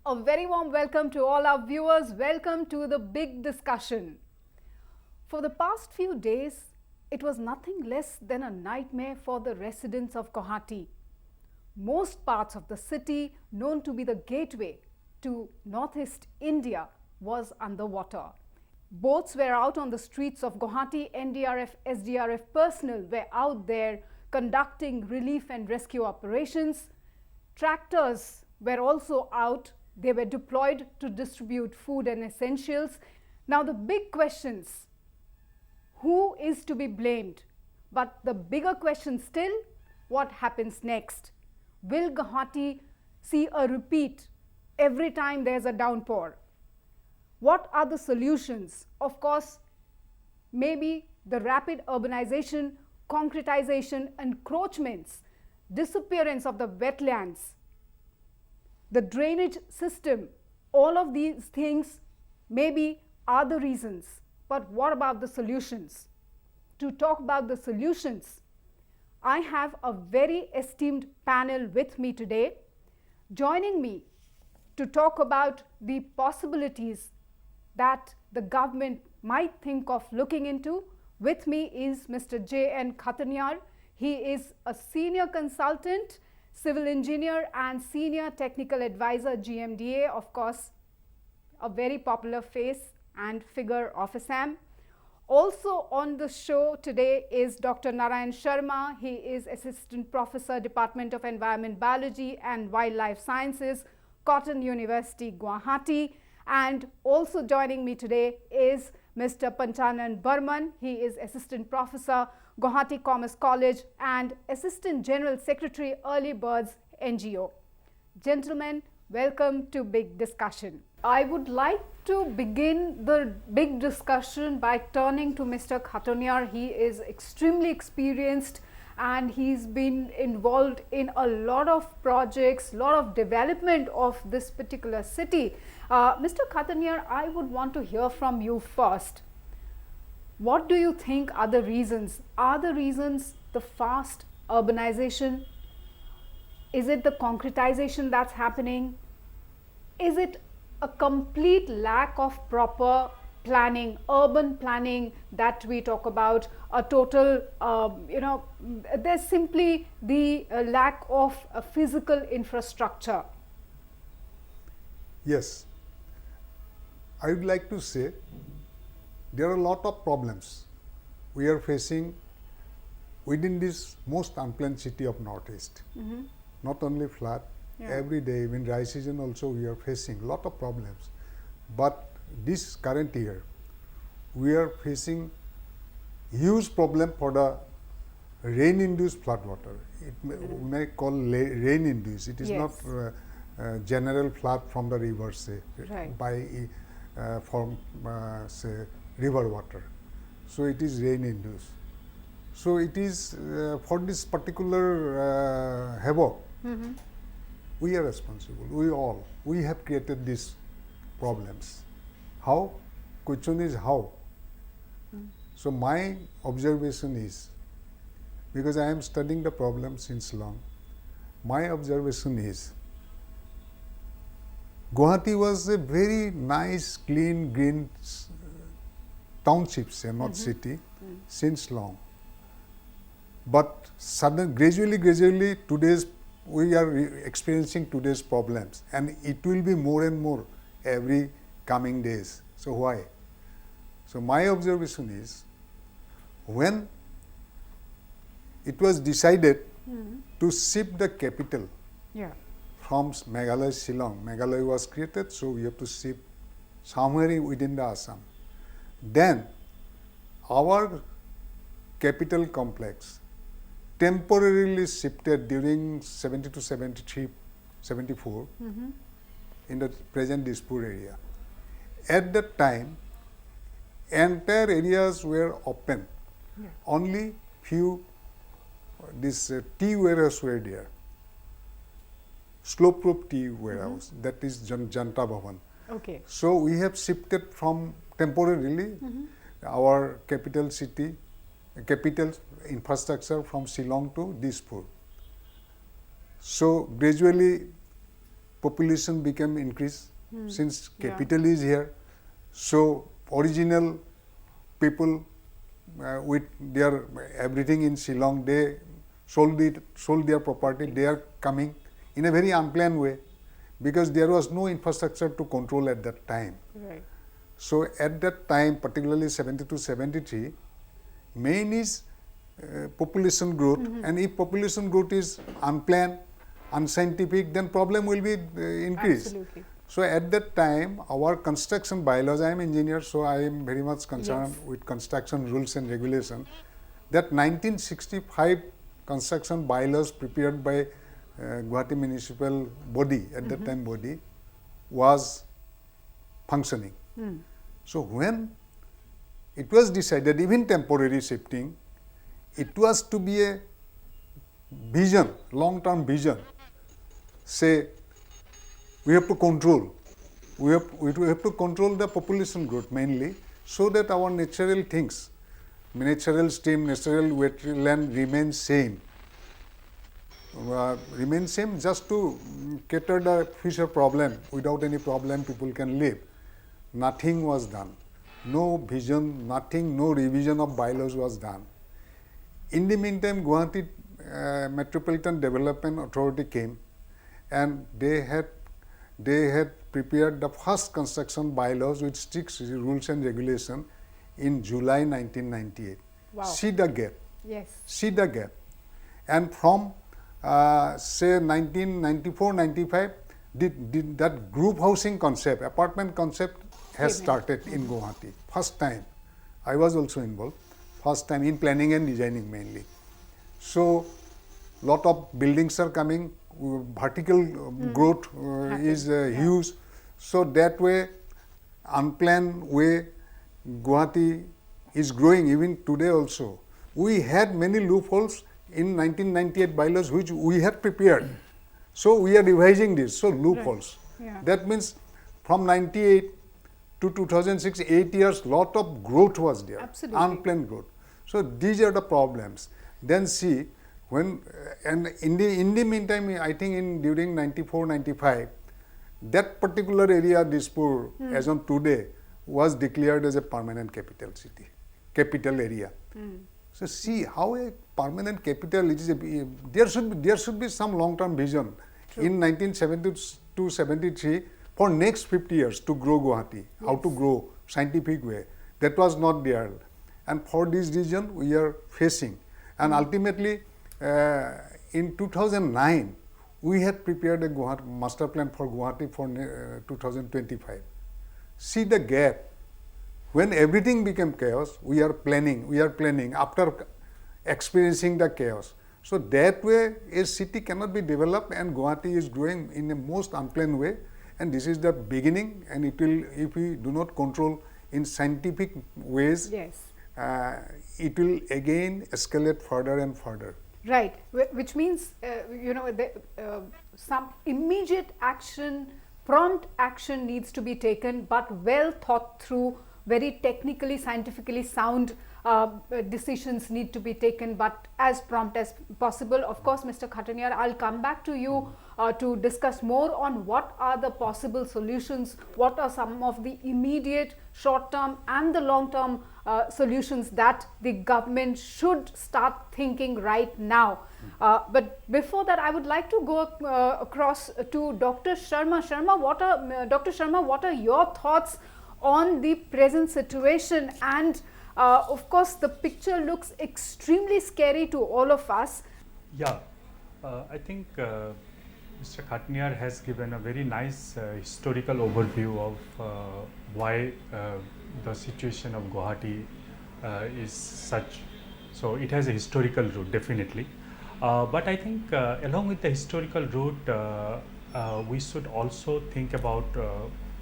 A very warm welcome to all our viewers. Welcome to the big discussion. For the past few days, it was nothing less than a nightmare for the residents of Gauhati. Most parts of the city, known to be the gateway to northeast India, was underwater. Boats were out on the streets of Guwahati. NDRF, SDRF personnel were out there conducting relief and rescue operations. Tractors were also out. They were deployed to distribute food and essentials. Now the big questions, who is to be blamed? But the bigger question still, what happens next? Will Gauhati see a repeat every time there's a downpour? What are the solutions? Of course, maybe the rapid urbanization, concretization, encroachments, disappearance of the wetlands, the drainage system, all of these things maybe are the reasons. But what about the solutions? To talk about the solutions, I have a very esteemed panel with me today. Joining me to talk about the possibilities that the government might think of looking into, with me is Mr. JN Khataniar. He is a senior consultant, civil engineer and senior technical advisor, GMDA, of course, a very popular face and figure of Assam. Also on the show today is Dr. Narayan Sharma. He is Assistant Professor, Department of Environment Biology and Wildlife Sciences, Cotton University, Guwahati. And also joining me today is Mr. Panchanan Sharma. He is Assistant Professor, Guwahati Commerce College and Assistant General Secretary, Early Birds NGO. Gentlemen, welcome to Big Discussion. I would like to begin the big discussion by turning to Mr. Khataniar. He is extremely experienced and he's been involved in a lot of projects, lot of development of this particular city. Mr. Khataniar, I would want to hear from you first. What do you think are the reasons? Are the reasons the fast urbanization? Is it the concretization that's happening? Is it a complete lack of proper planning, urban planning that we talk about, a total, there's simply the lack of physical infrastructure? Yes, I would like to say there are a lot of problems we are facing within this most unplanned city of Northeast. Not only flood, every day, even dry season also we are facing a lot of problems. But this current year, we are facing huge problem for the rain-induced flood water. We may call rain-induced. It is not general flood from the river, say, from say river water. So it is rain-induced. So it is for this particular havoc. We are responsible. We have created these problems. How? Question is how. So my observation is, because I am studying the problem since long, my observation is Guwahati was a very nice, clean, green township, say, not city, since long. But gradually, we are experiencing today's problems, and it will be more and more every coming days. So why? So my observation is, when it was decided to shift the capital from Meghalaya, Shillong, Meghalaya was created, so we have to shift somewhere within the Assam. Then our capital complex temporarily shifted during 70 to 73, 74 in the present Dispur area. At that time, entire areas were open. Only few tea warehouse were there. Slope-proof tea warehouse, that is Janta Bhavan. Okay. So we have shifted from temporarily our capital city, capital infrastructure from Shillong to Dispur. So gradually population became increased since capital is here. So original people with their everything in Shillong, they sold their property. They are coming in a very unplanned way because there was no infrastructure to control at that time. Right. So at that time, particularly 72-73, main is population growth, and if population growth is unplanned, unscientific, then problem will be increased. Absolutely. So at that time, our construction bylaws, I am engineer, so I am very much concerned with construction rules and regulation. That 1965 construction bylaws prepared by Guwahati municipal body, at that time body, was functioning. So when it was decided, even temporary shifting, it was to be a vision, long-term vision. Say, we have to control. We have to control the population growth mainly, so that our natural things, natural stream, natural wetland remain same. Remain same just to cater the future problem. Without any problem, people can live. Nothing was done. No vision, nothing, no revision of bylaws was done. In the meantime, Guwahati Metropolitan Development Authority came, and they had prepared the first construction bylaws with strict rules and regulation in July 1998. Wow. See the gap. Yes. See the gap. And from say 1994-95, that group housing concept, apartment concept has started in Guwahati. First time. I was also involved. First time in planning and designing mainly. So lot of buildings are coming, vertical growth is huge. So that way, unplanned way, Guwahati is growing even today also. We had many loopholes in 1998 bylaws which we had prepared. So we are revising this. So loopholes. Right. Yeah. That means from 98 to 2006, 8 years, lot of growth was there. Absolutely. Unplanned growth. So these are the problems. Then see, when and in the meantime, I think during 94-95, that particular area, Dispur, as on today, was declared as a permanent capital city, capital area. So see how a permanent capital, it is there should be some long-term vision. True. In 1972-73, for next 50 years to grow Guwahati, how to grow scientific way. That was not there. And for this reason, we are facing. And ultimately, in 2009, we had prepared a Guwahati master plan for Guwahati for 2025. See the gap. When everything became chaos, we are planning after experiencing the chaos. So that way, a city cannot be developed, and Guwahati is growing in a most unplanned way. And this is the beginning, and it will, if we do not control in scientific ways, it will again escalate further and further. Right, which means, some immediate action, prompt action needs to be taken, but well thought through, very technically, scientifically sound decisions need to be taken, but as prompt as possible. Of course, Mr. Khataniar, I'll come back to you to discuss more on what are the possible solutions, what are some of the immediate, short-term and the long-term solutions that the government should start thinking right now. But before that, I would like to go across to Dr. Sharma. Dr. Sharma, what are your thoughts on the present situation? And of course, the picture looks extremely scary to all of us. Yeah, I think Mr. Khataniar has given a very nice historical overview of why the situation of Guwahati is such. So it has a historical root, definitely. But I think along with the historical root, we should also think about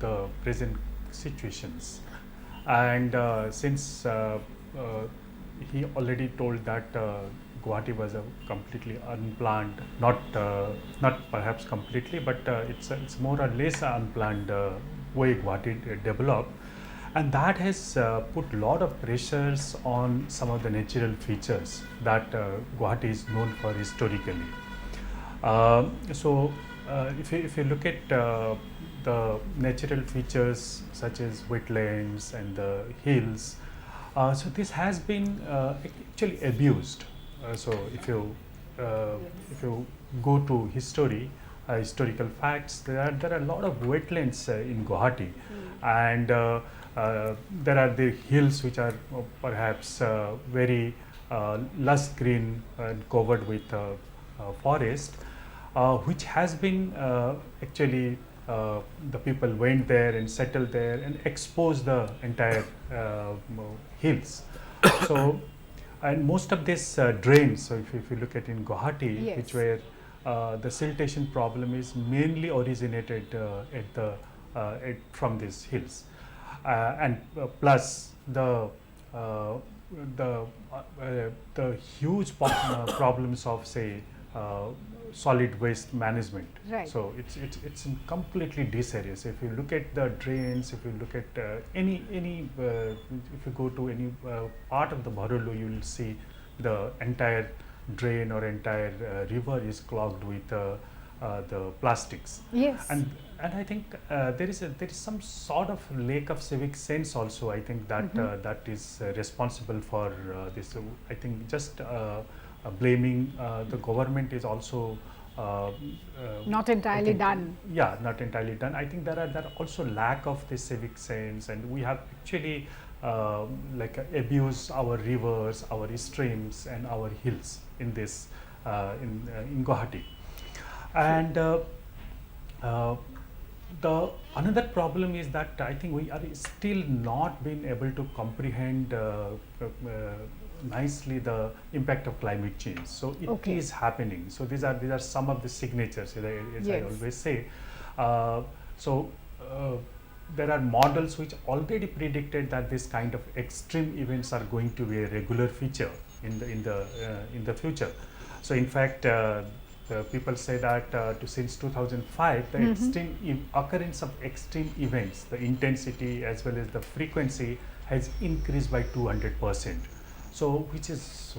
the present situations. And since he already told that Guwahati was a completely unplanned, not perhaps completely, but it's more or less unplanned way Guwahati developed, and that has put a lot of pressures on some of the natural features that Guwahati is known for historically. So if you look at the natural features such as wetlands and the hills, so this has been actually abused. So if you go to history, historical facts, there are a lot of wetlands in Guwahati, and there are the hills which are perhaps very lush green and covered with forest, which has been actually the people went there and settled there and exposed the entire hills. So, and most of these drains, so if you look at in Gauhati, Yes. which were the siltation problem is mainly originated from these hills, and plus the huge problems of, say, solid waste management. Right. So it's in completely disarray. So if you look at the drains, if you look at any if you go to any part of the Bharolu, you will see the entire drain or entire river is clogged with the plastics. Yes. And I think there is some sort of lack of civic sense also. I think that that is responsible for this. So I think just blaming the government is also Not entirely done. Yeah, not entirely done. I think there are also lack of this civic sense, and we have actually like abused our rivers, our streams, and our hills in this in Guwahati. And the another problem is that I think we are still not being able to comprehend nicely the impact of climate change. So it is happening. So these are some of the signatures, as I always say. There are models which already predicted that this kind of extreme events are going to be a regular feature in the future. So in fact, people say that since 2005, the extreme occurrence of extreme events, the intensity as well as the frequency has increased by 200%. So which is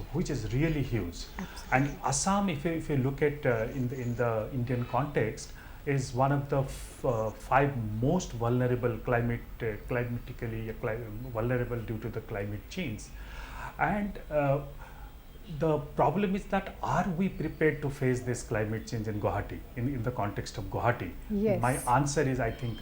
really huge. Absolutely. And Assam, if you look at in the Indian context, is one of the 5 most vulnerable climatically vulnerable due to the climate change. And the problem is that are we prepared to face this climate change in Guwahati, in the context of Guwahati? Yes. My answer is I think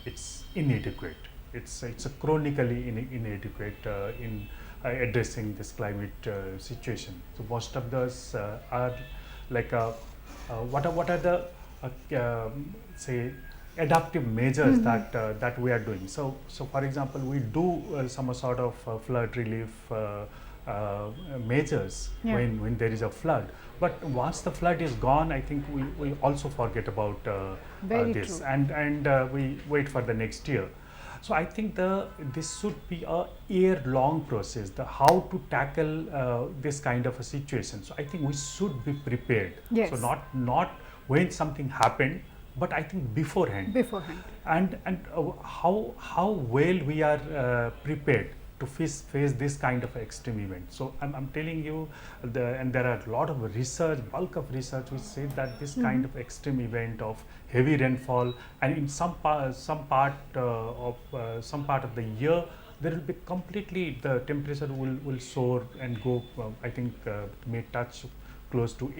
it's inadequate. It's a chronically inadequate in addressing this climate situation. So most of those are like what are the say adaptive measures that we are doing. So for example, we do some sort of flood relief measures when there is a flood, but once the flood is gone, I think we also forget about this. True. And we wait for the next year. So I think this should be a year-long process, how to tackle this kind of a situation. So I think we should be prepared. Yes. So not when something happened, but I think beforehand. And how well we are prepared to face this kind of extreme event. So I'm telling you, and there are a lot of research, bulk of research, which says that this kind of extreme event of heavy rainfall, and in some part of the year, there will be completely the temperature will soar and go. I think may touch close to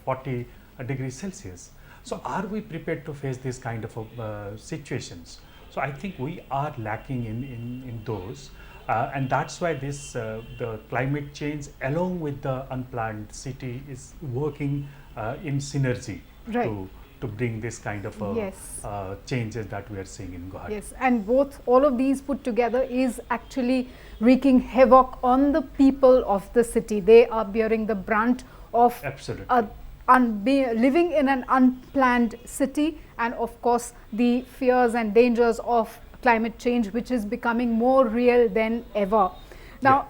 40 degrees Celsius. So are we prepared to face this kind of situations? So I think we are lacking in those, and that's why this the climate change along with the unplanned city is working in synergy to bring this kind of changes that we are seeing in Guwahati. Yes, and all of these put together is actually wreaking havoc on the people of the city. They are bearing the brunt of living in an unplanned city, and of course the fears and dangers of climate change, which is becoming more real than ever. Now,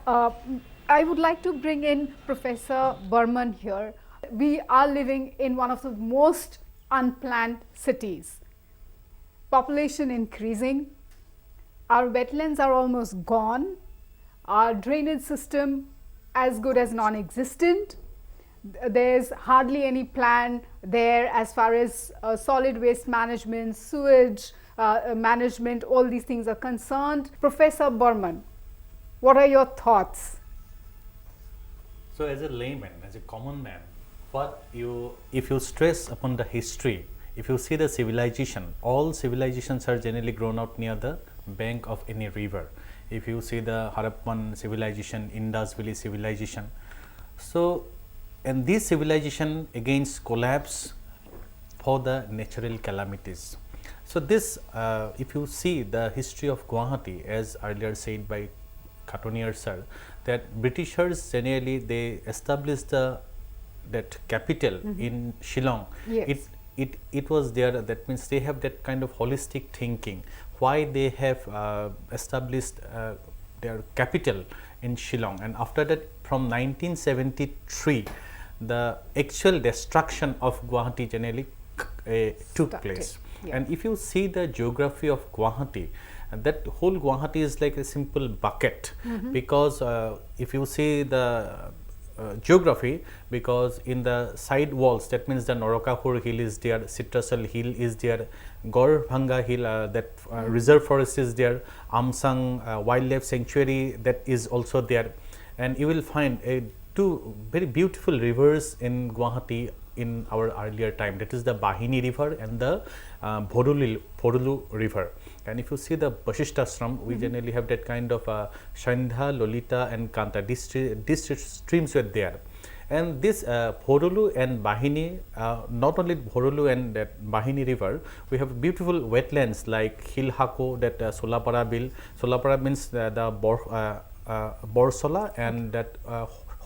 I would like to bring in Professor Burman here. We are living in one of the most unplanned cities. Population increasing, our wetlands are almost gone, our drainage system as good as non-existent. there's hardly any plan there as far as solid waste management, sewage management, all these things are concerned. Professor Burman, what are your thoughts? So as a layman, as a common man, if you stress upon the history, if you see the civilization, all civilizations are generally grown out near the bank of any river. If you see the Harappan civilization, Indus Valley civilization, so and this civilization against collapse for the natural calamities. So this, if you see the history of Guwahati, as earlier said by Khataniar sir, that Britishers generally they established that capital in Shillong. Yes. It was there, that means they have that kind of holistic thinking, why they have established their capital in Shillong, and after that from 1973 the actual destruction of Guwahati generally took place. Yeah. And if you see the geography of Guwahati, that whole Guwahati is like a simple bucket, because if you see the geography, because in the side walls, that means the Norakahur hill is there, Citrusal hill is there, Gorbhanga hill, that reserve forest is there, Amsang wildlife sanctuary, that is also there, and you will find two very beautiful rivers in Guwahati in our earlier time, that is the Bahini river and the Bhodolu river. And if you see the Vasishtha we generally have that kind of Sandha, Lolita and Kanta, these streams were there. And this Bhodolu and Bahini, not only Bhodolu and that Bahini river, we have beautiful wetlands like Hilhako, that Solapara Bill. Solapara means the Borsola and that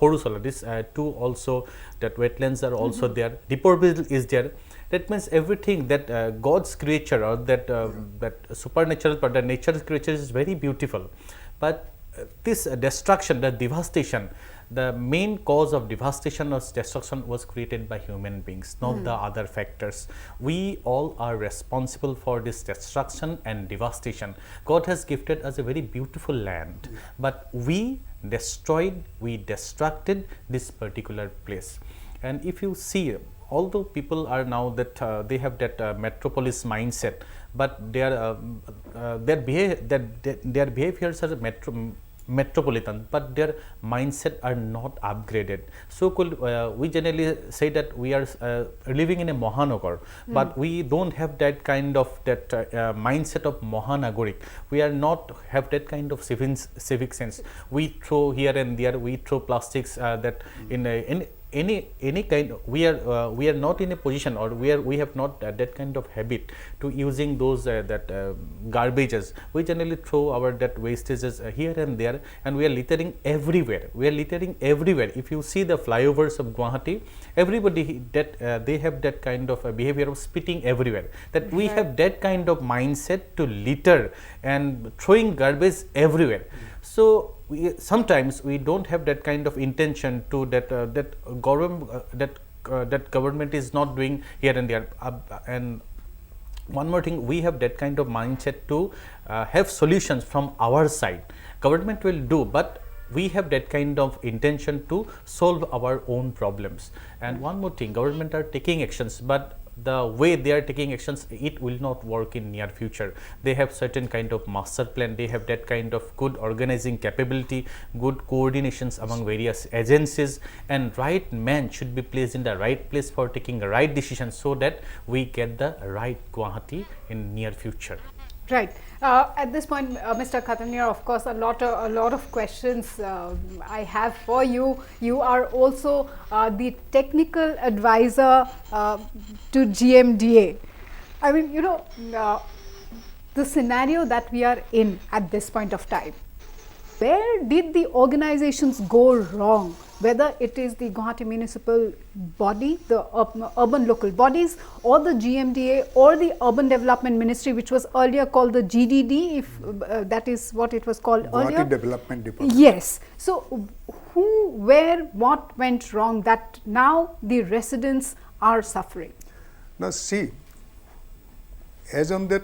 Horusola. These two also, that wetlands are also there. Diporbil is there. That means everything that God's creature, or that that supernatural, but the nature's creature is very beautiful. But this destruction, the devastation, the main cause of devastation or destruction was created by human beings, not the other factors. We all are responsible for this destruction and devastation. God has gifted us a very beautiful land, but we destroyed, we destructed this particular place. And if you see, although people are now that they have that metropolis mindset, but their behaviors are metropolitan, but their mindset are not upgraded. So we generally say that we are living in a Mahanagar, but we don't have that kind of that mindset of Mahanagorik. We are not have that kind of civic sense. We throw here and there, we throw plastics that in any kind. We are not in a position, or we have not that kind of habit to using those garbages. We generally throw our that wastages here and there, and we are littering everywhere. If you see the flyovers of Guwahati, everybody that they have that kind of behavior of spitting everywhere. That we have that kind of mindset to litter and throwing garbage everywhere. So sometimes we don't have that kind of intention to that government is not doing here and there. And one more thing, we have that kind of mindset to have solutions from our side. Government will do, but we have that kind of intention to solve our own problems. And one more thing, government are taking actions, but the way they are taking actions, it will not work in near future. They have certain kind of master plan, they have that kind of good organizing capability, good coordinations among various agencies, and right man should be placed in the right place for taking the right decisions, so that we get the right Guwahati in near future. Right. At this point, Mr. Khataniar, of course, a lot of questions I have for you. You are also the technical advisor to GMDA. I mean, you know, the scenario that we are in at this point of time, where did the organizations go wrong? Whether it is the Guwahati municipal body, the urban local bodies, or the GMDA, or the urban development ministry, which was earlier called the GDD, if that is what it was called earlier. Guwahati Development Department. Yes. So who, where, what went wrong that now the residents are suffering? Now see, as on that,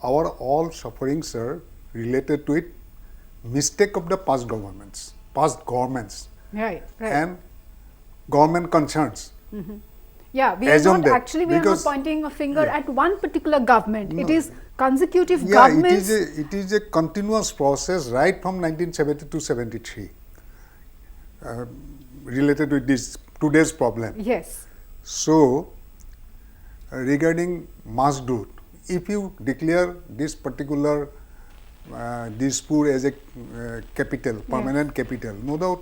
our all sufferings are related to it, mistake of the past governments. Right, right. And government concerns. Yeah, we are As on not that, actually, we are not because- pointing a finger Yeah. at one particular government. It No. is consecutive Yeah, governments. it is a continuous process right from 1970 to 73 related with this today's problem. Yes. So, regarding Masdut, if you declare this particular Dispur as a capital, permanent capital, no doubt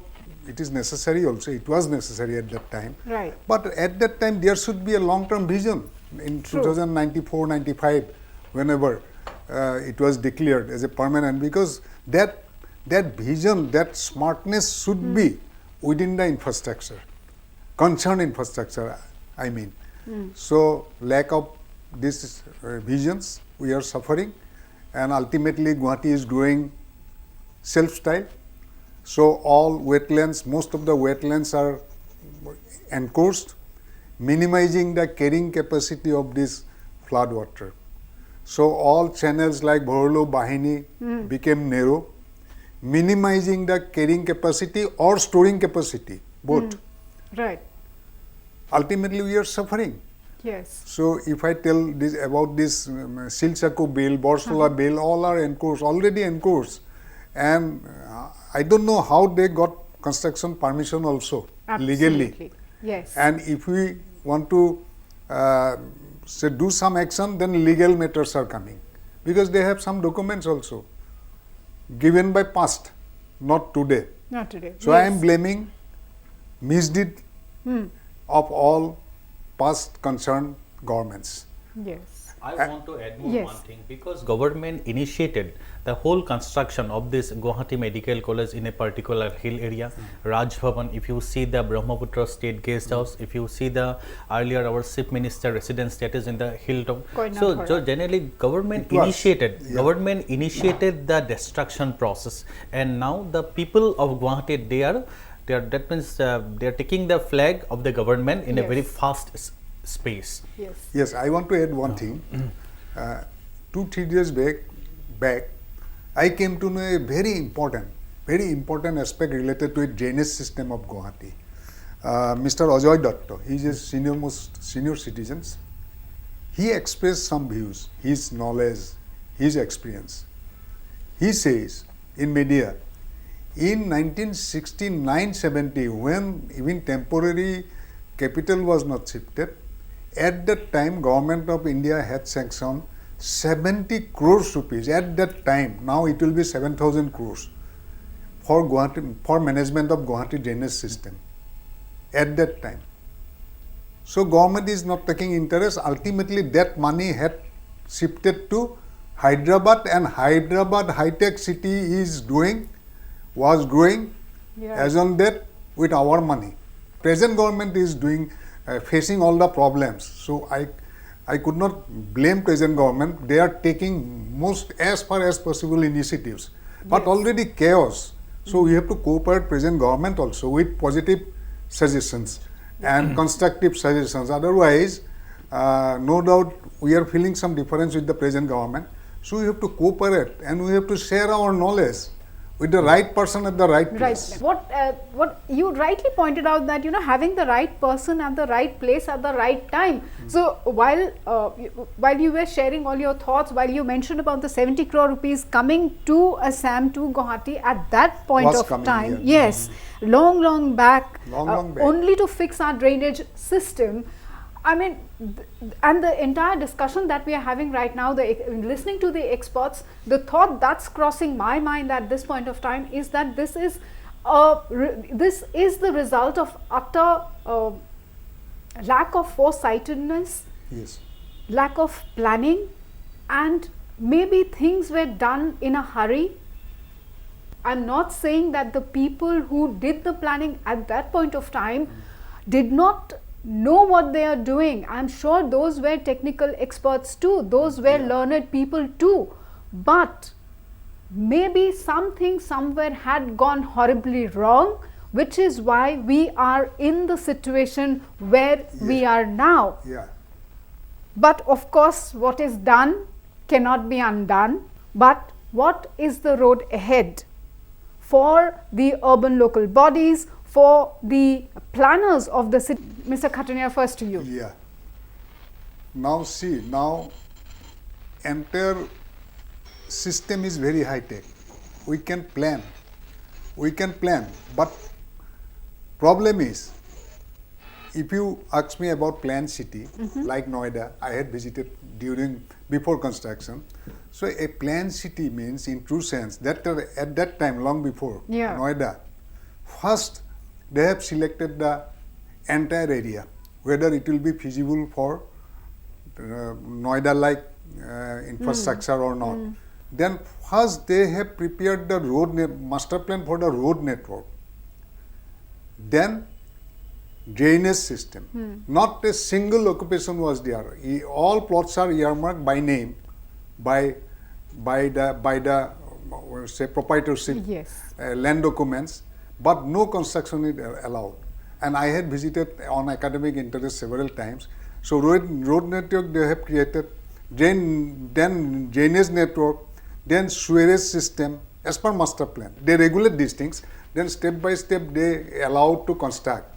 it is necessary also, it was necessary at that time. Right. But at that time there should be a long-term vision in True. 2094, 95, whenever it was declared as a permanent, because that vision, that smartness should be within the infrastructure, concerned infrastructure, I mean. So, lack of these visions, we are suffering, and ultimately Guwahati is growing self-style. So, all wetlands, most of the wetlands are enclosed, minimizing the carrying capacity of this flood water. So, all channels like Bhorlo, Bahini became narrow, minimizing the carrying capacity or storing capacity, both. Right. Ultimately, we are suffering. Yes. So, if I tell this about this Silsako bill, Borsala bill, all are enclosed, already enclosed, and I don't know how they got construction permission also legally. Absolutely. Yes. And if we want to say do some action, then legal matters are coming, because they have some documents also given by past, not today. Not today. So, I am blaming misdeed of all past concerned governments. Yes. I want to add more Yes. one thing, because government initiated the whole construction of this Guwahati Medical College in a particular hill area, Raj Bhavan. If you see the Brahmaputra State Guest House, if you see the earlier our Chief Minister residence that is in the hilltop. Koinapura. So generally government It was, initiated, yeah. government initiated the destruction process, and now the people of Guwahati, that means they are taking the flag of the government in a very Yes. fast space. Yes. Yes, I want to add one thing. 2-3 years back, I came to know a very important aspect related to a drainage system of Guwahati. Mr. Ajay Datta, he is a senior citizen. He expressed some views, his knowledge, his experience. He says in media, in 1969-70, when even temporary capital was not shifted, at that time government of India had sanctioned 70 crores rupees at that time. Now it will be 7,000 crores for Guwahati, for management of Guwahati drainage system at that time. So government is not taking interest. Ultimately that money had shifted to Hyderabad, and Hyderabad high-tech city was growing Yeah. as on that with our money. Present government is facing all the problems. So I could not blame present government. They are taking most as far as possible initiatives, but Yes. already chaos. So we have to cooperate present government also with positive suggestions and constructive suggestions. Otherwise, no doubt we are feeling some difference with the present government. So we have to cooperate and we have to share our knowledge with the right person at the right place. Right. What you rightly pointed out, that having the right person at the right place at the right time. So while you were sharing all your thoughts, while you mentioned about the 70 crore rupees coming to Assam, to Guwahati at that point Was of coming time, here. yes, long back, Long back. only to fix our drainage system. I mean, and the entire discussion that we are having right now, listening to the experts, the thought that's crossing my mind at this point of time is that this is the result of utter lack of foresightedness, Yes. lack of planning, and maybe things were done in a hurry. I'm not saying that the people who did the planning at that point of time did not know what they are doing. I'm sure those were technical experts too, those were learned people too, but maybe something somewhere had gone horribly wrong, which is why we are in the situation where we are now. Yeah. But of course, what is done cannot be undone. But what is the road ahead for the urban local bodies, for the planners of the city? Mr. Khataniar, first to you. Yeah. Now see, now entire system is very high tech. We can plan, but problem is, if you ask me about planned city, like Noida, I had visited before construction. So a planned city means, in true sense, that at that time, long before Noida, first they have selected the entire area, whether it will be feasible for Noida-like infrastructure or not. Then first they have prepared the master plan for the road network. Then drainage system. Not a single occupation was there. All plots are earmarked by name, by the say proprietorship land documents, but no construction is allowed. And I had visited on academic interest several times. So road network they have created, then drainage network, then sewerage system as per master plan. They regulate these things. Then step by step they allowed to construct.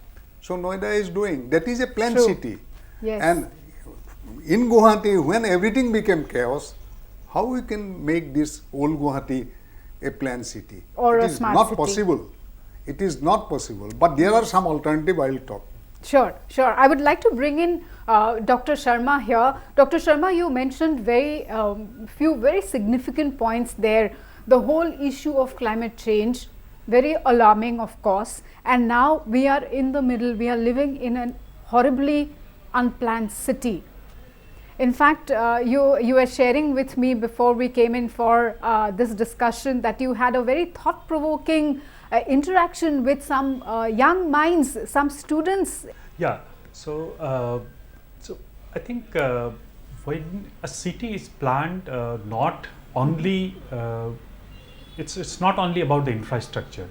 So Noida is doing. That is a planned city. Yes. And in Guwahati, when everything became chaos, how we can make this old Guwahati a planned city? Or it a is smart not city. possible. It is not possible. But there are some alternative. I will talk. Sure, sure. I would like to bring in Dr. Sharma here. Dr. Sharma, you mentioned few very significant points there. The whole issue of climate change, very alarming, of course. And now we are in the middle. We are living in a horribly unplanned city. In fact, you were sharing with me before we came in for this discussion that you had a very thought-provoking interaction with some young minds, some students. Yeah, so I think when a city is planned, not only it's not only about the infrastructure.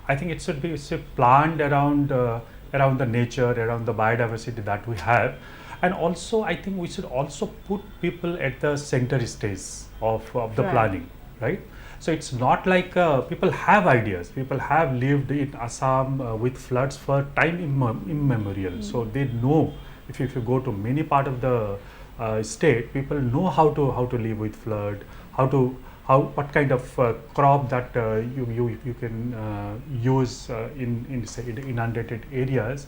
I think it should be planned around the nature, around the biodiversity that we have, and also I think we should also put people at the center stage of the planning, right? So it's not like people have ideas. People have lived in Assam with floods for time immemorial. So they know, if you go to many part of the state, people know how to live with flood, what kind of crop that you can use in say inundated areas.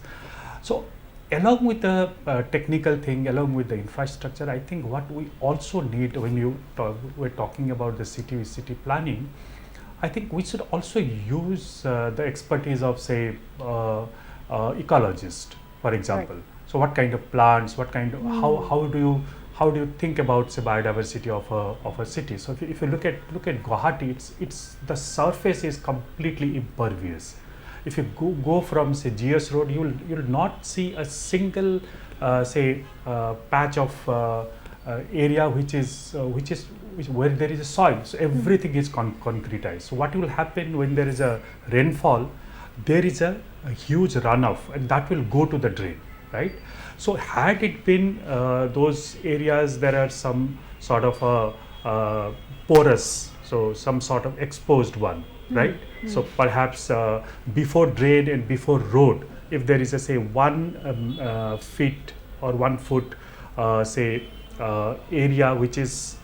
So along with the technical thing, along with the infrastructure, I think what we also need when we're talking about the city planning, I think we should also use the expertise of, say, ecologists, for example. So what kind of plants, what kind of, how do you think about, say, biodiversity of a city? So if you look at Guwahati, it's the surface is completely impervious. If you go from, say, GS Road, you'll not see a single patch of area which is where there is a soil. So everything is concretized. So what will happen when there is a rainfall? There is a huge runoff, and that will go to the drain, right? So had it been those areas, there are some sort of porous, so some sort of exposed one. Right? So perhaps before drain and before road, if there is a, say, 1 feet or 1 foot area which is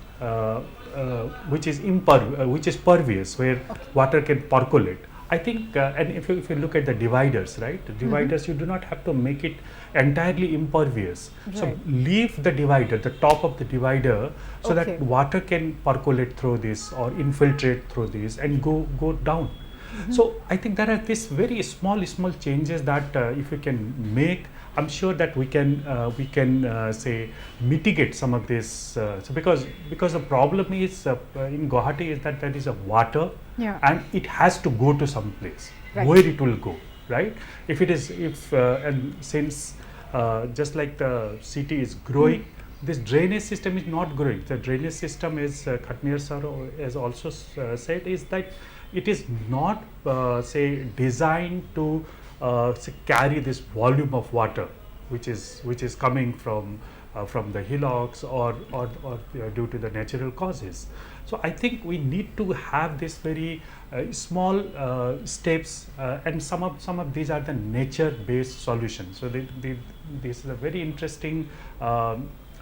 pervious, where water can percolate, I think, and if you look at the dividers, right? The dividers, you do not have to make it entirely impervious. Right. So leave the divider, the top of the divider, so that water can percolate through this or infiltrate through this and go down. So I think there are these very small changes that if we can make, I'm sure that we can say mitigate some of this. So because the problem is in Gauhati is that there is a water, and it has to go to some place where it will go, right? And since just like the city is growing, this drainage system is not growing. The drainage system, as Khataniar sir has also said, is that it is not say designed to carry this volume of water, which is coming from the hillocks or due to the natural causes. So I think we need to have this very small steps, and some of these are the nature-based solutions. So this is a very interesting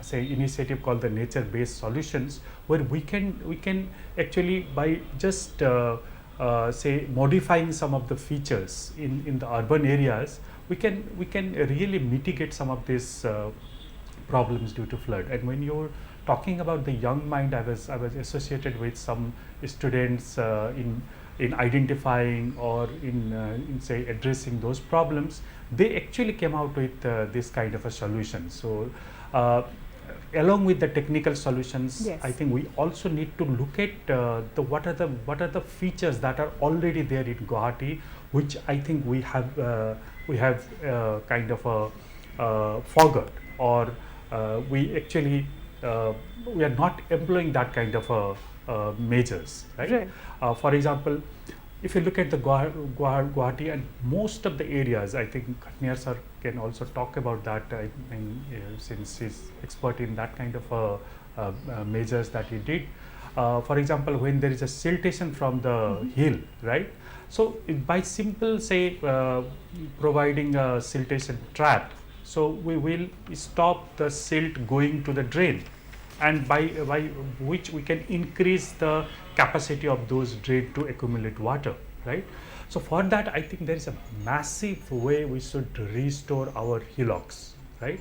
say initiative called the nature-based solutions, where we can actually, by just say modifying some of the features in the urban areas, we can really mitigate some of these problems due to flood. And when you're talking about the young mind, I was associated with some students in identifying or in say addressing those problems. They actually came out with this kind of a solution. So along with the technical solutions, Yes. I think we also need to look at what are the features that are already there in Guwahati, which I think we have kind of forgot, or we actually we are not employing that kind of measures, right? For example, if you look at the Guwahati and most of the areas, I think Khataniar sir can also talk about that, since he's expert in that kind of measures that he did. For example, when there is a siltation from the hill, right? So by simple say providing a siltation trap, so we will stop the silt going to the drain, and by which we can increase the capacity of those drain to accumulate water, right? So for that, I think there is a massive way we should restore our hillocks, right?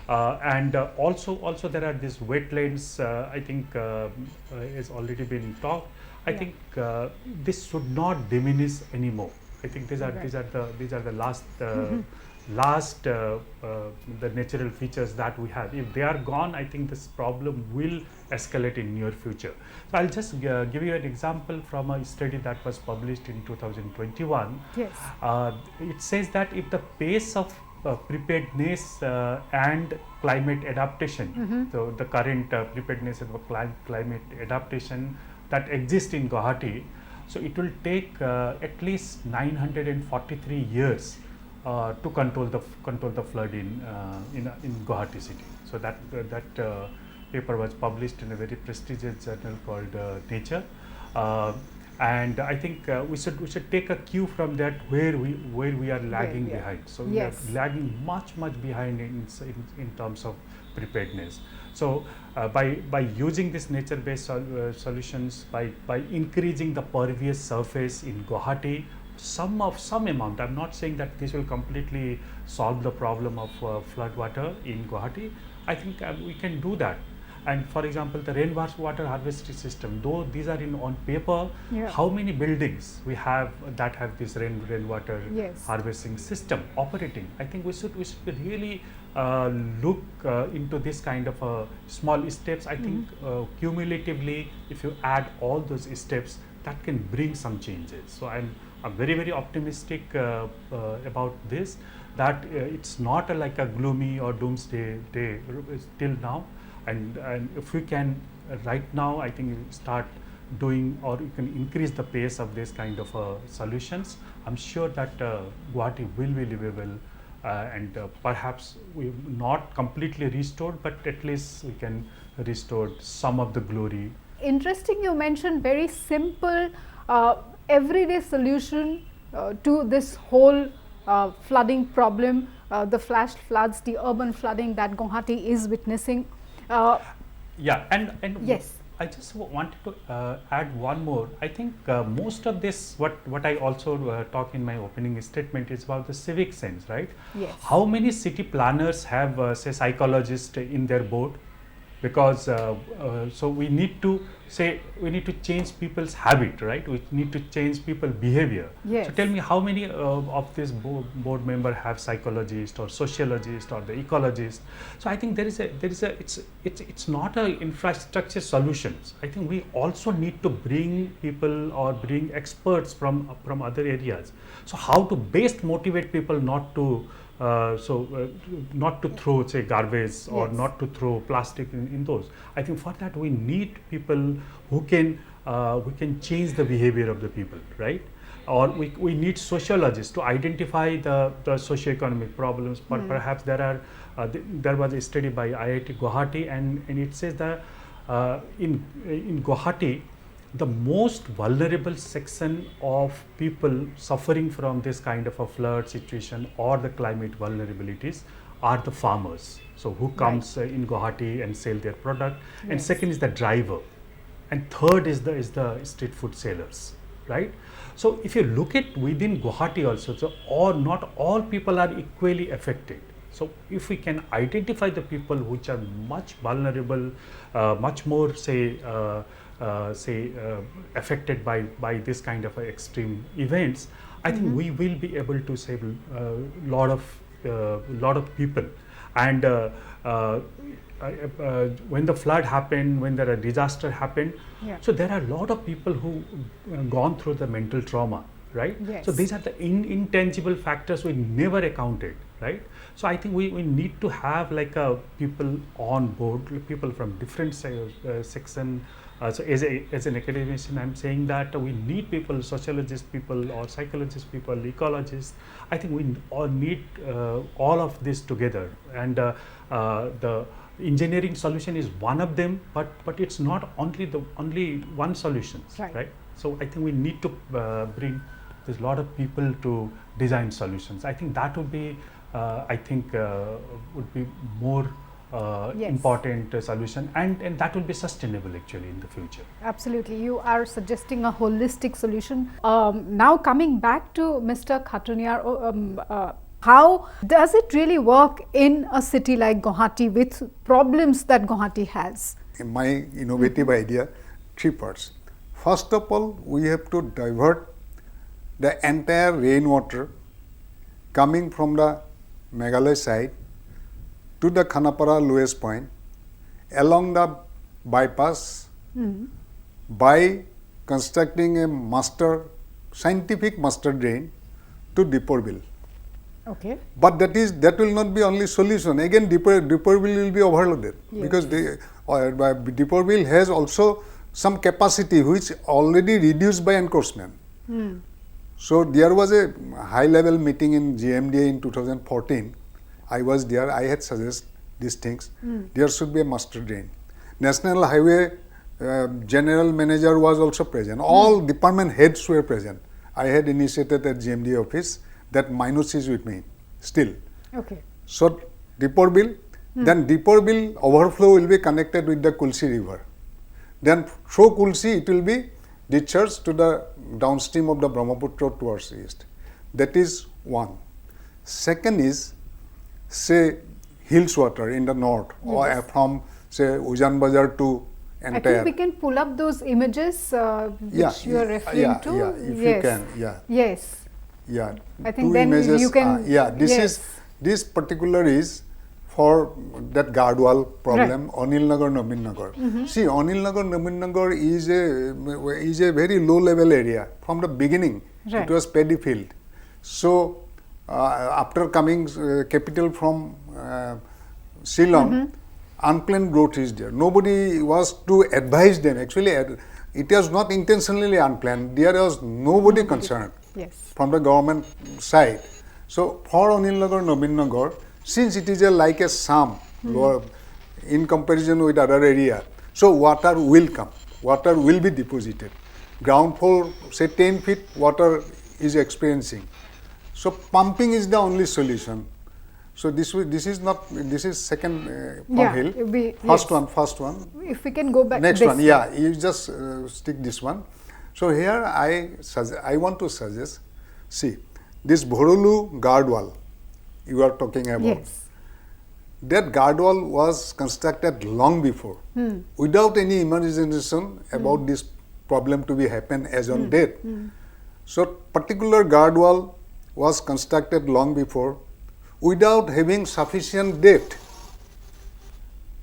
And also there are these wetlands. I think has already been talked. I think this should not diminish anymore. I think these are the last the natural features that we have. If they are gone, I think this problem will escalate in near future. So I'll just give you an example from a study that was published in 2021. Yes. It says that if the pace of preparedness and climate adaptation, so the current preparedness and climate adaptation that exists in Gauhati, so it will take at least 943 years to control the flood in Gauhati city. So that paper was published in a very prestigious journal called Nature, and I think we should take a cue from that, where we are lagging behind. So we are lagging much behind in terms of preparedness. So by using this nature-based solutions, by increasing the pervious surface in Gauhati, some amount, I'm not saying that this will completely solve the problem of flood water in Gauhati. I think we can do that. And for example, the rainwater harvesting system, though these are on paper, how many buildings we have that have this rainwater harvesting system operating? I think we should really look into this kind of small steps. I think cumulatively, if you add all those steps, that can bring some changes. So I'm very optimistic about this, that it's not like a gloomy or doomsday day till now. And if we can right now, I think start doing, or you can increase the pace of this kind of solutions, I'm sure that Guwahati will be livable, and perhaps we not completely restored, but at least we can restore some of the glory. Interesting, you mentioned very simple everyday solution to this whole flooding problem, the flash floods, the urban flooding that Gauhati is witnessing. And yes, I just wanted to add one more. I think most of this, what I also talk in my opening statement, is about the civic sense, right? Yes. How many city planners have say psychologists in their board? Because so we need to change people's habit, right? We need to change people's behavior. Yes. So tell me, how many of this board member have psychologists or sociologists or the ecologists? So I think it's not a infrastructure solutions. I think we also need to bring people or bring experts from other areas. So how to best motivate people not to not to throw say garbage or not to throw plastic in those. I think for that we need people who can change the behavior of the people, right? or we need sociologists to identify the socioeconomic problems. But perhaps there was a study by IIT Guwahati, and it says that in Gauhati, the most vulnerable section of people suffering from this kind of a flood situation or the climate vulnerabilities are the farmers. So who comes in Gauhati and sell their product, and second is the driver, and third is the street food sellers, right? So if you look at within Gauhati also, so not all people are equally affected. So if we can identify the people which are much vulnerable, much more affected by this kind of extreme events, I think we will be able to save a lot of people. And when the flood happened, when a disaster happened, so there are a lot of people who gone through the mental trauma, right? Yes. So these are the intangible factors we never accounted, right? So I think we need to have like people on board, people from different section. So as an academician, I'm saying that we need people, sociologists people or psychologists people, ecologists. I think we all need all of this together, and the engineering solution is one of them, but it's not only one solution, right? So I think we need to bring there's a lot of people to design solutions. I think that would be would be more important solution, and that will be sustainable actually in the future. Absolutely, you are suggesting a holistic solution. Now coming back to Mr. Khataniar, how does it really work in a city like Gauhati with problems that Gauhati has? In my innovative idea, 3 parts. First of all, we have to divert the entire rainwater coming from the Meghalaya side to the Khanapara lowest point along the bypass by constructing a scientific master drain to Deeporbill. Okay. But that will not be only solution. Again, Deeporbill will be overloaded because Deeporbill has also some capacity which already reduced by encroachment. So there was a high level meeting in GMDA in 2014. I was there. I had suggested these things. There should be a master drain. National Highway General Manager was also present. All department heads were present. I had initiated at GMDA office. That minus is with me still. Okay. So Deeporbill, then Deeporbill overflow will be connected with the Kulsi river. Then through Kulsi it will be discharged to the downstream of the Brahmaputra towards east. That is one. Second is, say, hills water in the north, or from say Ujan Bazar to entire. I think we can pull up those images which you are referring to. Yeah, if you can, Yes. Yeah. I think 2 then images, you can. This particular is for that guardwall problem, Anil Nagar, Navin Nagar. See, Anil Nagar, Navin Nagar is a very low level area. From the beginning, it was paddy field. So, after coming capital from Shillong, unplanned growth is there. Nobody was to advise them. Actually, it was not intentionally unplanned. There was nobody concerned from the government side. So, for Anil Nagar, Navin Nagar, since it is like a sum in comparison with other area, so water will come, water will be deposited. Ground floor, say 10 feet, water is experiencing. So pumping is the only solution. So this is second hill. First one. If we can go back. Next one, you just stick this one. So here I want to suggest, see, this Bhorolu guard wall you are talking about. That guard wall was constructed long before, without any imagination about this problem to be happen as on date. So particular guard wall was constructed long before, without having sufficient depth.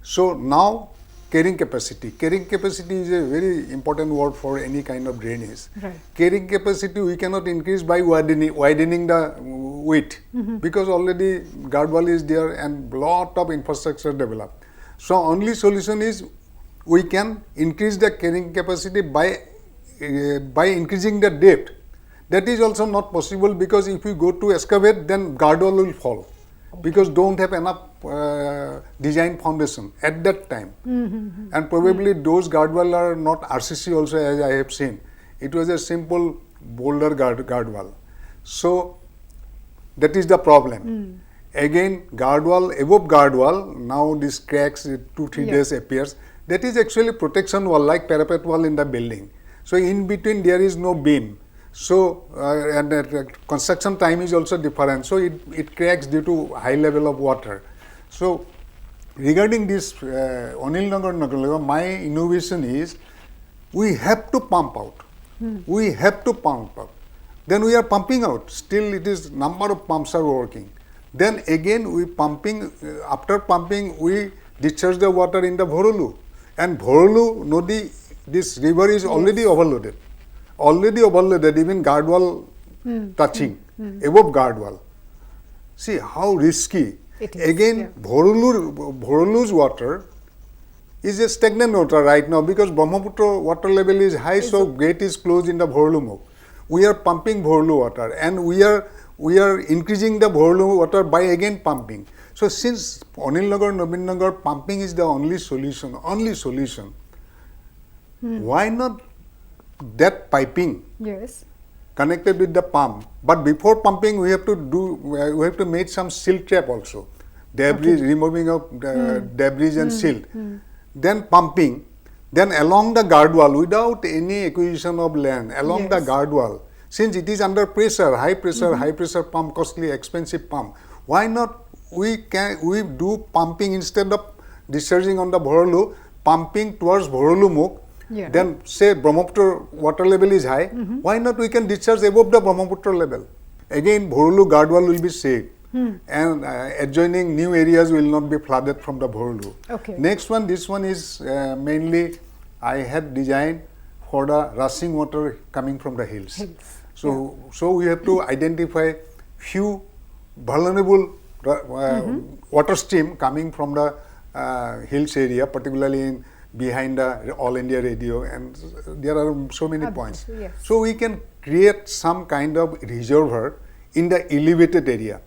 So now carrying capacity. Carrying capacity is a very important word for any kind of drainage. Carrying capacity we cannot increase by widening the width, because already guard wall is there and lot of infrastructure developed. So only solution is we can increase the carrying capacity by increasing the depth. That is also not possible, because if you go to excavate, then guardrail will fall, because don't have enough design foundation at that time. And probably those guardrail are not RCC also, as I have seen. It was a simple boulder guard wall. So that is the problem. Again, guard wall, above guard wall, now this cracks 2-3 days appears. That is actually protection wall, like parapet wall in the building. So in between there is no beam. So and construction time is also different. So it cracks due to high level of water. So regarding this Nagar, my innovation is we have to pump out. We have to pump out. Then we are pumping out. Still it is number of pumps are working. Then again we pumping, after pumping we discharge the water in the Bhorolu. And Bhorolu Nodi, this river is already overloaded. Already overloaded, even guard wall touching, above guard wall. See how risky. It is, again, Bhorolu's water is a stagnant water right now, because Brahmaputra water level is high, so gate is closed in the Bhorolu Muk. We are pumping Bhorolu water, and we are increasing the Bhorolu water by again pumping. So since Anil Nagar, Nabin Nagar, pumping is the only solution, why not that piping connected with the pump? But before pumping, we have to make some silt trap also, debris, removing of debris and silt. Then pumping, then along the guard wall, without any acquisition of land, along the guard wall, since it is under pressure, high pressure pump, costly, expensive pump, why not we do pumping instead of discharging on the Bhorolu, pumping towards Bhorolu Muk. Then say Brahmaputra water level is high, why not we can discharge above the Brahmaputra level? Again, Bhorolu guard wall will be saved, and adjoining new areas will not be flooded from the Bhorolu. Next one, this one is mainly I had designed for the rushing water coming from the hills. So we have to identify few vulnerable water stream coming from the hills area, particularly in behind the All India Radio, and there are so many points. So we can create some kind of reservoir in the elevated area,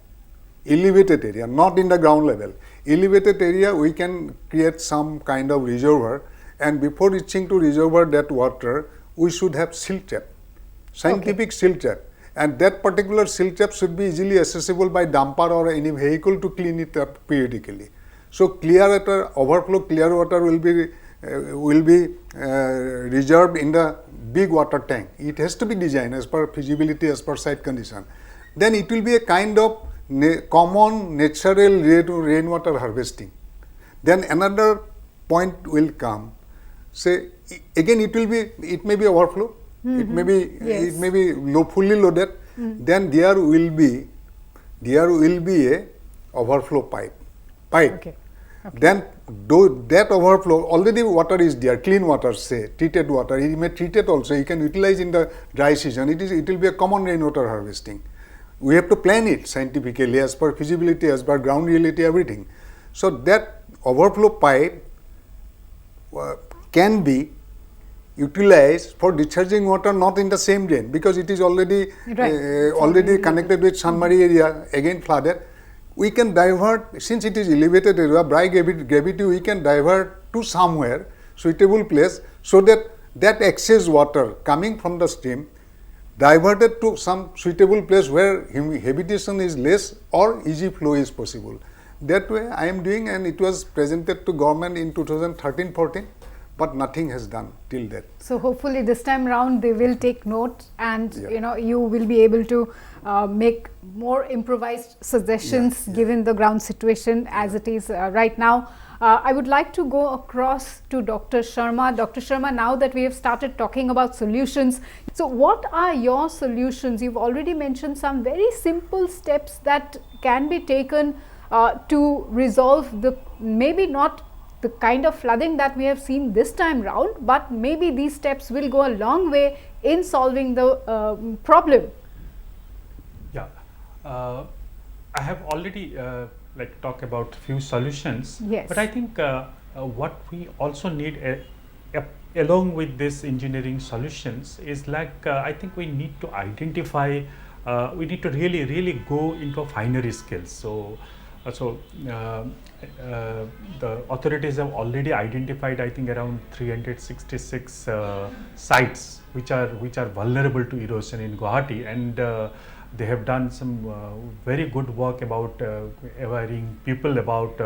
not in the ground level. Elevated area, we can create some kind of reservoir, and before reaching to reservoir that water, we should have silt trap, scientific silt trap, and that particular silt trap should be easily accessible by dumper or any vehicle to clean it up periodically. So clear water, overflow clear water will be reserved in the big water tank. It has to be designed as per feasibility, as per site condition. Then it will be a kind of common natural rainwater harvesting. Then another point will come. Say again, it may be overflow, it may be fully loaded. Then there will be a overflow pipe. Then that overflow, already water is there, clean water, say treated water. You may treat it also. You can utilize in the dry season. It will be a common rainwater harvesting. We have to plan it scientifically, as per feasibility, as per ground reality, everything. So that overflow pipe can be utilized for discharging water not in the same drain, because it is already connected with Sanmari area, again flooded. We can divert, since it is elevated area, by gravity we can divert to somewhere suitable place, so that excess water coming from the stream diverted to some suitable place where habitation is less or easy flow is possible. That way I am doing, and it was presented to government in 2013-14, but nothing has done till that. So hopefully this time round they will take note, and you will be able to make more improvised suggestions given the ground situation as it is right now. I would like to go across to Dr. Sharma. Dr. Sharma, now that we have started talking about solutions, so what are your solutions? You've already mentioned some very simple steps that can be taken to resolve maybe not the kind of flooding that we have seen this time round, but maybe these steps will go a long way in solving the problem. Yeah, I have already talk about few solutions, but I think what we also need a along with this engineering solutions is like I think we need to identify, we need to really go into finery skills. So the authorities have already identified, I think, around 366 sites which are vulnerable to erosion in Guwahati, and they have done some very good work about awareing people about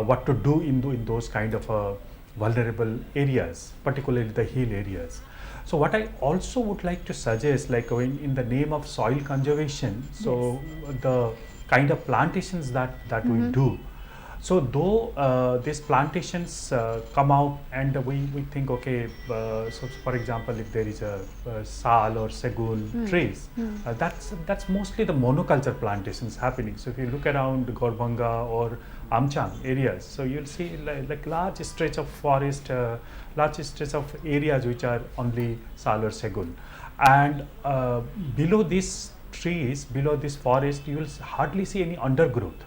what to do in those kind of vulnerable areas, particularly the hill areas. So what I also would like to suggest, like in the name of soil conservation, so the kind of plantations that we do. So though these plantations come out and we think, okay, so for example, if there is a sal or segun trees, that's mostly the monoculture plantations happening. So if you look around Gorbanga or Amchang areas, so you'll see like large stretch of forest, large stretch of areas which are only sal or segun, and below these trees, below this forest, you will hardly see any undergrowth,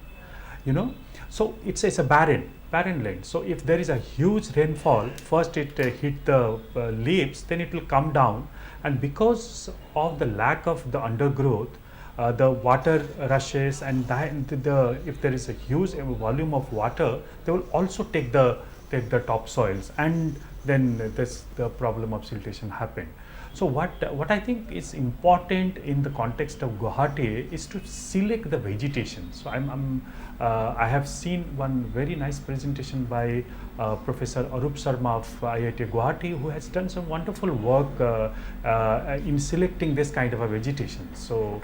you know. So it's a barren land. So if there is a huge rainfall, first it hit the leaves, then it will come down, and because of the lack of the undergrowth, the water rushes, and if there is a huge volume of water, they will also take the topsoils, and then the problem of siltation happen. So what I think is important in the context of Guwahati is to select the vegetation. So I have seen one very nice presentation by Professor Arup Sharma of IIT Guwahati, who has done some wonderful work in selecting this kind of a vegetation. So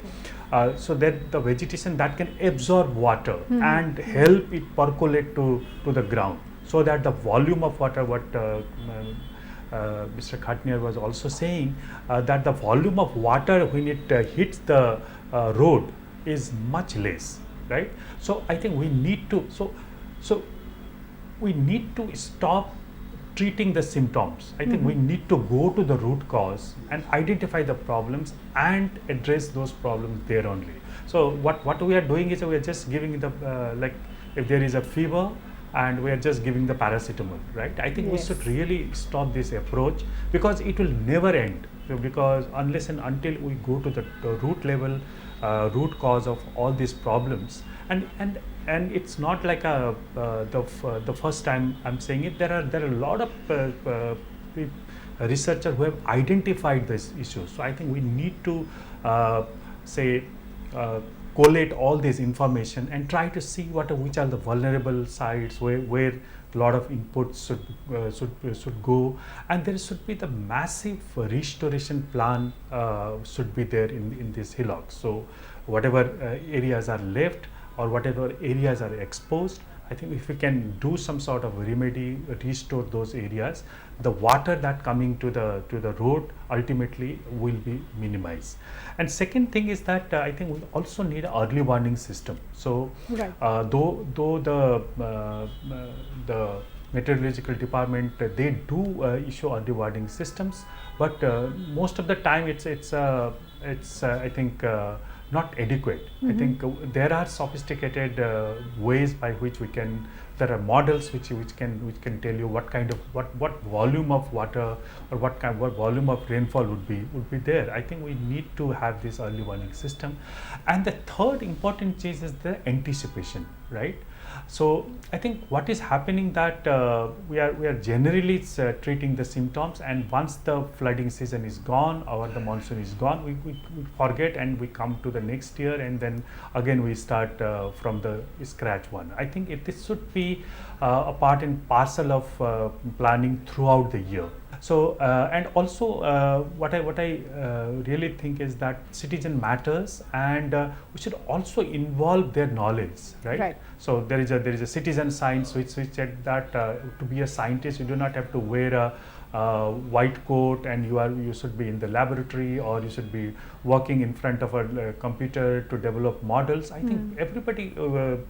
so that the vegetation that can absorb water and help it percolate to the ground, so that the volume of water, what Mr. Khataniar was also saying, that the volume of water when it hits the road is much less, right? So I think we need to we need to stop treating the symptoms. I think we need to go to the root cause and identify the problems and address those problems there only. So what we are doing is we are just giving the like if there is a fever, and we are just giving the paracetamol, right? I think we should really stop this approach, because it will never end, because unless and until we go to the root level, root cause of all these problems, and it's not like the first time I'm saying it. There are a lot of researchers who have identified this issue. So I think we need to collate all this information and try to see which are the vulnerable sites where a lot of inputs should go, and there should be the massive restoration plan should be there in these hillocks. So whatever areas are left or whatever areas are exposed, I think if we can do some sort of remedy, restore those areas, the water that coming to the road ultimately will be minimized. And second thing is that I think we also need an early warning system. So though the meteorological department they do issue early warning systems, but most of the time it's I think not adequate. I think there are sophisticated ways by which we can. There are models which can tell you what kind of what volume of water or what volume of rainfall would be there. I think we need to have this early warning system. And the third important change is the anticipation, right? So I think what is happening that we are generally treating the symptoms, and once the flooding season is gone or the monsoon is gone, we forget and we come to the next year, and then again we start from the scratch one. I think this should be a part and parcel of planning throughout the year. So and also what I really think is that citizen matters, and we should also involve their knowledge, right? So there is a citizen science which said that to be a scientist you do not have to wear a white coat, and you should be in the laboratory, or you should be working in front of a computer to develop models. I think everybody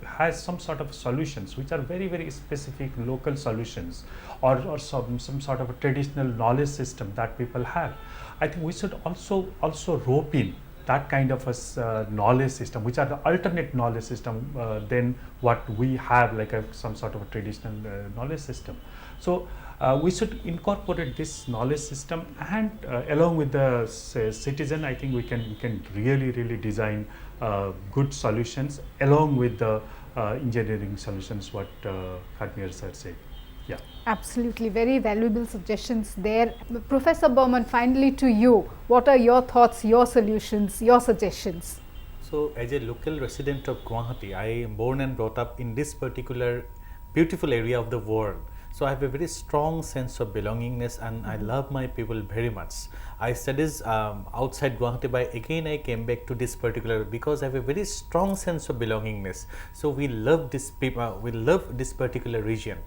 has some sort of solutions which are very specific local solutions, or some sort of a traditional knowledge system that people have. I think we should also rope in that kind of a knowledge system, which are the alternate knowledge system than what we have, like some sort of a traditional knowledge system. So we should incorporate this knowledge system, and along with the citizen, I think we can really design good solutions along with the engineering solutions, what Khataniar sir said. Yeah. Absolutely, very valuable suggestions there. Professor Burman, finally to you, what are your thoughts, your solutions, your suggestions? So, as a local resident of Guwahati, I am born and brought up in this particular beautiful area of the world. So, I have a very strong sense of belongingness, and I love my people very much. I studied outside Guwahati, but again I came back to this particular because I have a very strong sense of belongingness. So, we love this people, we love this particular region.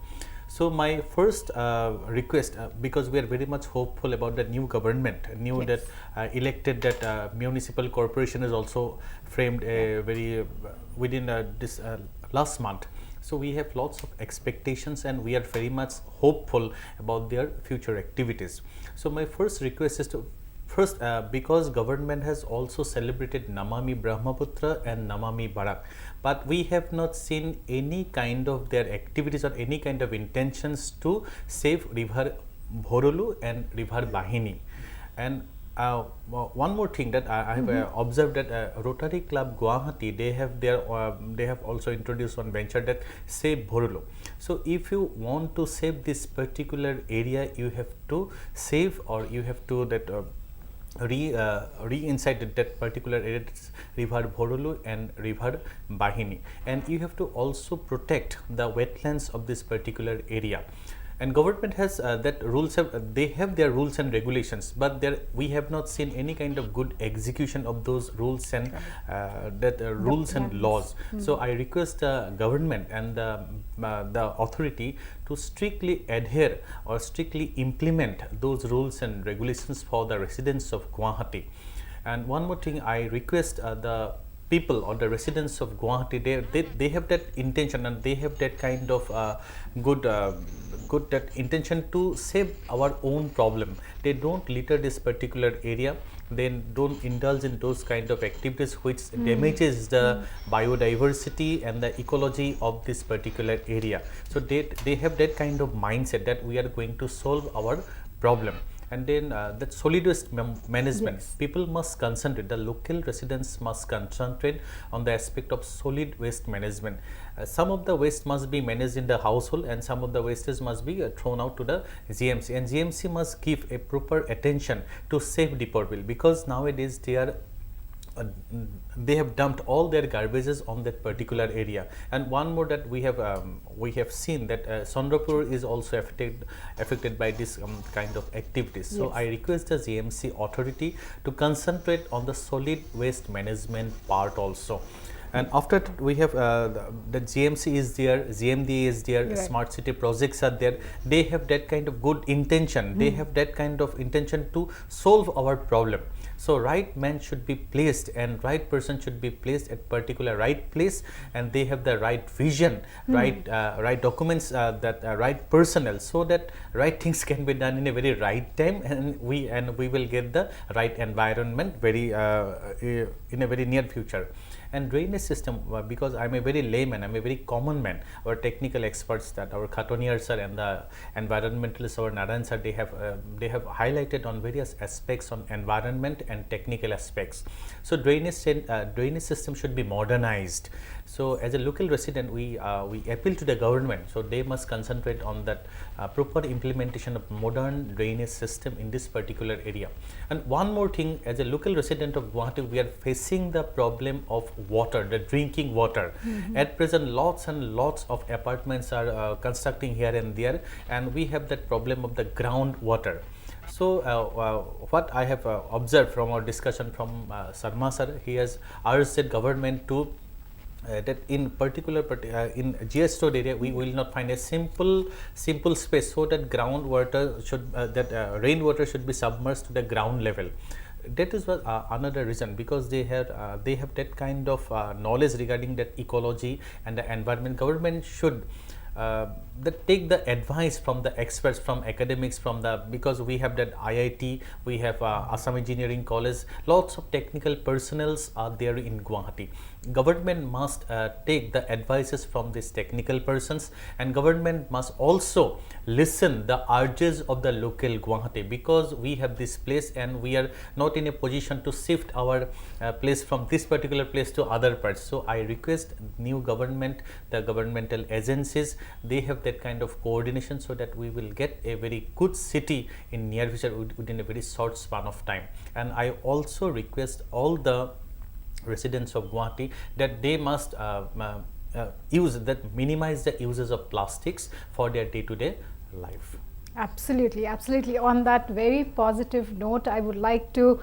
So, my first request, because we are very much hopeful about the new government, new Yes. that elected, that municipal corporation is also framed very within this last month. So, we have lots of expectations, and we are very much hopeful about their future activities. So, my first request is to first, because government has also celebrated Namami Brahmaputra and Namami Barak, but we have not seen any kind of their activities or any kind of intentions to save river Bhorolu and river Bahini. And one more thing that I have observed, that Rotary Club Guwahati, they have also introduced one venture that Save Bhorolu. So, if you want to save this particular area, you have to save, or you have to that re-inside that particular area, river Bhorolu and river Bahini, and you have to also protect the wetlands of this particular area. And government has that rules, they have their rules and regulations, but we have not seen any kind of good execution of those rules and rules and laws. So, I request the government and the authority to strictly adhere or strictly implement those rules and regulations for the residents of Guwahati. And one more thing, I request the people or the residents of Guwahati, they have that intention, and they have that kind of good that intention to save our own problem. They don't litter this particular area, they don't indulge in those kind of activities which damages the biodiversity and the ecology of this particular area. So, they have that kind of mindset that we are going to solve our problem. And then that solid waste management, Yes. people must concentrate, the local residents must concentrate on the aspect of solid waste management. Some of the waste must be managed in the household, and some of the wastes must be thrown out to the GMC, and GMC must give a proper attention to safe disposal, because nowadays they have dumped all their garbages on that particular area. And one more that we have seen that Chandrapur is also affected by this kind of activities. So, Yes. I request the GMC authority to concentrate on the solid waste management part also. And after that, we have the GMC is there, GMDA is there, Right. smart city projects are there. They have that kind of good intention. They have that kind of intention to solve our problem. So, right man should be placed, and right person should be placed at particular right place, and they have the right vision, right documents, that right personnel, so that right things can be done in a very right time, and we will get the right environment very in a very near future. And drainage system, because I am a very layman, I am a very common man, our technical experts, that our Khataniar sir and the environmentalists, our Narayan sir, they have highlighted on various aspects on environment and technical aspects. So, drainage system should be modernized. So, as a local resident, we appeal to the government, so they must concentrate on that proper implementation of modern drainage system in this particular area. And one more thing, as a local resident of Guwahati, we are facing the problem of water, the drinking water. At present, lots and lots of apartments are constructing here and there, and we have that problem of the groundwater. So, what I have observed from our discussion from Sharma sir, he has urged the government to that in particular in GS road area, we will not find a simple space, so that groundwater should rainwater should be submerged to the ground level. That is another reason, because they have that kind of knowledge regarding that ecology and the environment. Government should that take the advice from the experts, from academics, because we have that IIT, we have Assam Engineering College, lots of technical personnels are there in Guwahati. Government must take the advices from these technical persons, and government must also listen the urges of the local Guwahati, because we have this place and we are not in a position to shift our place from this particular place to other parts. So I request new government, the governmental agencies, they have that kind of coordination so that we will get a very good city in near future within a very short span of time. And I also request all the residents of Guwahati that they must minimize the uses of plastics for their day-to-day life. Absolutely, absolutely. On that very positive note, I would like to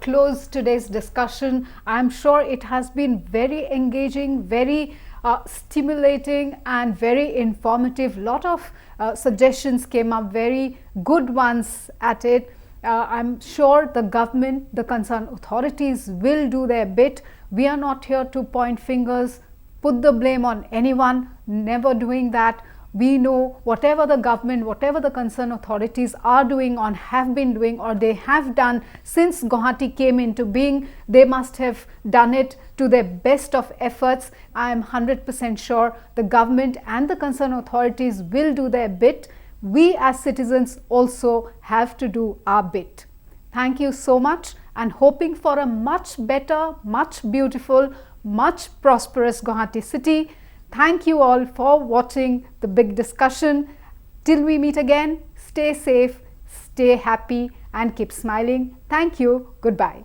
close today's discussion. I'm sure it has been very engaging, very stimulating and very informative. Lot of suggestions came up, very good ones at it. I'm sure the government, the concerned authorities will do their bit. We are not here to point fingers, put the blame on anyone, never doing that. We know whatever the government, whatever the concerned authorities are doing or have been doing or they have done since Guwahati came into being, they must have done it to their best of efforts. I am 100% sure the government and the concerned authorities will do their bit. We as citizens also have to do our bit. Thank you so much, and hoping for a much better, much beautiful, much prosperous Guwahati city. Thank you all for watching the big discussion. Till we meet again, stay safe, stay happy and keep smiling. Thank you. Goodbye.